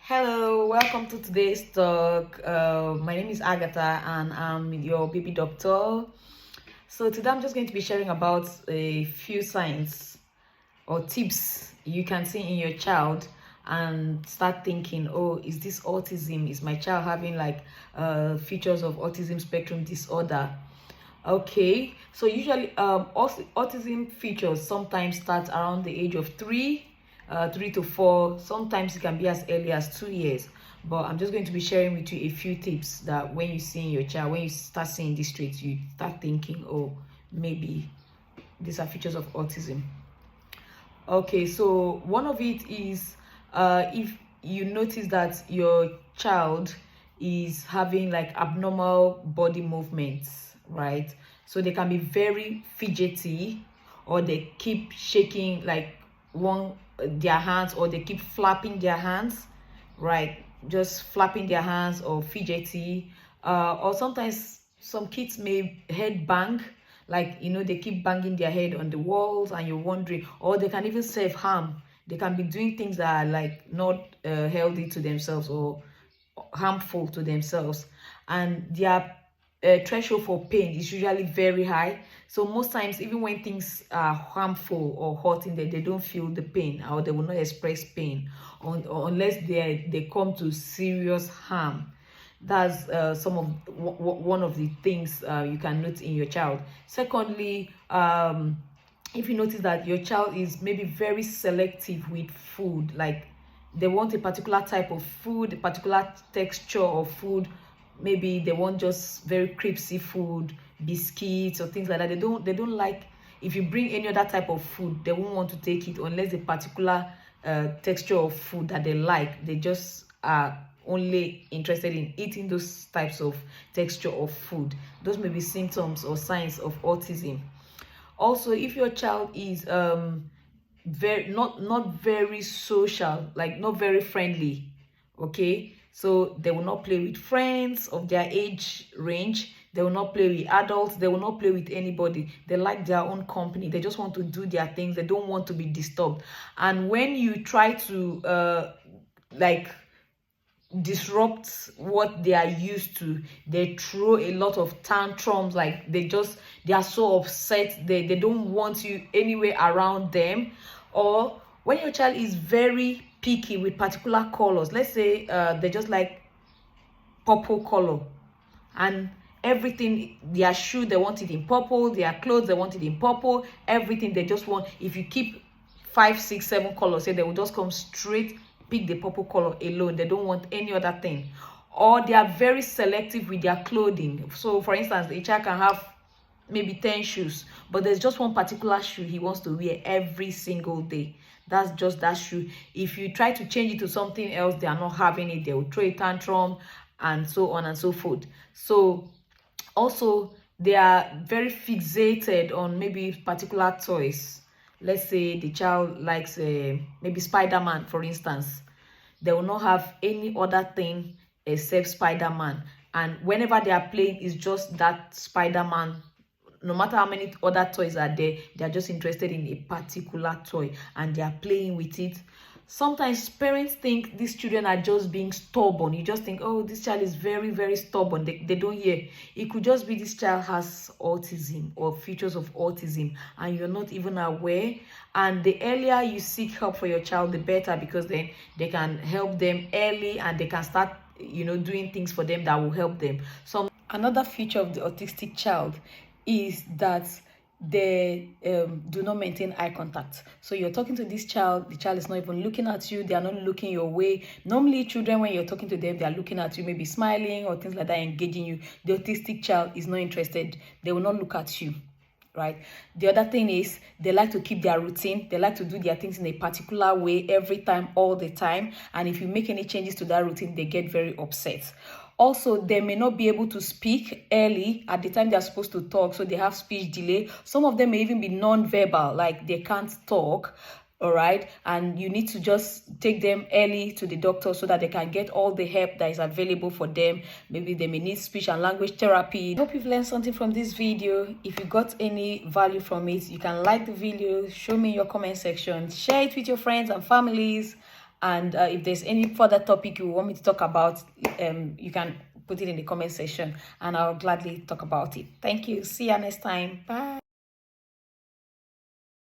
Hello, welcome to today's talk. My name is Agatha and I'm your baby doctor. So today I'm just going to be sharing about a few signs or tips you can see in your child and start thinking, oh, is this autism? Is my child having like features of autism spectrum disorder? Okay, so usually autism features sometimes start around the age of 3 to 4. Sometimes it can be as early as 2 years. But I'm just going to be sharing with you a few tips that when you see in your child, when you start seeing these traits, you start thinking, oh, maybe these are features of autism. Okay, so one of it is if you notice that your child is having like abnormal body movements, right? So they can be very fidgety, or they keep shaking like their hands, or they keep flapping their hands, right? Just flapping their hands, or fidgety, or sometimes some kids may head bang, like they keep banging their head on the walls and you're wondering, or they can even self-harm. They can be doing things that are like not healthy to themselves or harmful to themselves, and their threshold for pain is usually very high. So most times, even when things are harmful or hurting them, they don't feel the pain, or they will not express pain unless they come to serious harm. That's one of the things you can note in your child. Secondly, if you notice that your child is maybe very selective with food, like they want a particular type of food, a particular texture of food, maybe they want just very crispy food, biscuits or things like that. They don't like, if you bring any other type of food, they won't want to take it unless a particular texture of food that they like. They just are only interested in eating those types of texture of food. Those may be symptoms or signs of autism. Also, if your child is very not very social, like not very friendly, okay, so they will not play with friends of their age range, they will not play with adults, they will not play with anybody. They like their own company, they just want to do their things, they don't want to be disturbed. And when you try to like disrupt what they are used to, they throw a lot of tantrums, like they are so upset, they don't want you anywhere around them. Or when your child is very picky with particular colors, let's say they just like purple color, and everything, their shoe they want it in purple, their clothes they want it in purple, everything they just want. If you keep 5 6 7 colors, say they will just come straight pick the purple color alone, they don't want any other thing. Or they are very selective with their clothing. So for instance, a child can have maybe 10 shoes, but there's just one particular shoe he wants to wear every single day. That's just that shoe. If you try to change it to something else, they are not having it, they will throw a tantrum, and so on and so forth. So also, they are very fixated on maybe particular toys. Let's say the child likes maybe Spider-Man, for instance. They will not have any other thing except Spider-Man, and whenever they are playing, it's just that Spider-Man. No matter how many other toys are there, they are just interested in a particular toy and they are playing with it. Sometimes parents think these children are just being stubborn. You just think, oh, this child is very, very stubborn. They don't hear. It could just be this child has autism or features of autism and you're not even aware. And the earlier you seek help for your child, the better, because then they can help them early and they can start doing things for them that will help them. So another feature of the autistic child is that they do not maintain eye contact. So you're talking to this child, the child is not even looking at you, they are not looking your way. Normally children, when you're talking to them, they are looking at you, maybe smiling or things like that, engaging you. The autistic child is not interested, they will not look at you, right? The other thing is they like to keep their routine. They like to do their things in a particular way every time, all the time, and if you make any changes to that routine, they get very upset. Also, they may not be able to speak early at the time they are supposed to talk, so they have speech delay. Some of them may even be non-verbal, like they can't talk. All right, and you need to just take them early to the doctor so that they can get all the help that is available for them. Maybe they may need speech and language therapy. I hope you've learned something from this video. If you got any value from it, you can like the video, show me in your comment section, share it with your friends and families, And if there's any further topic you want me to talk about, you can put it in the comment section and I'll gladly talk about it. Thank you. See you next time. Bye.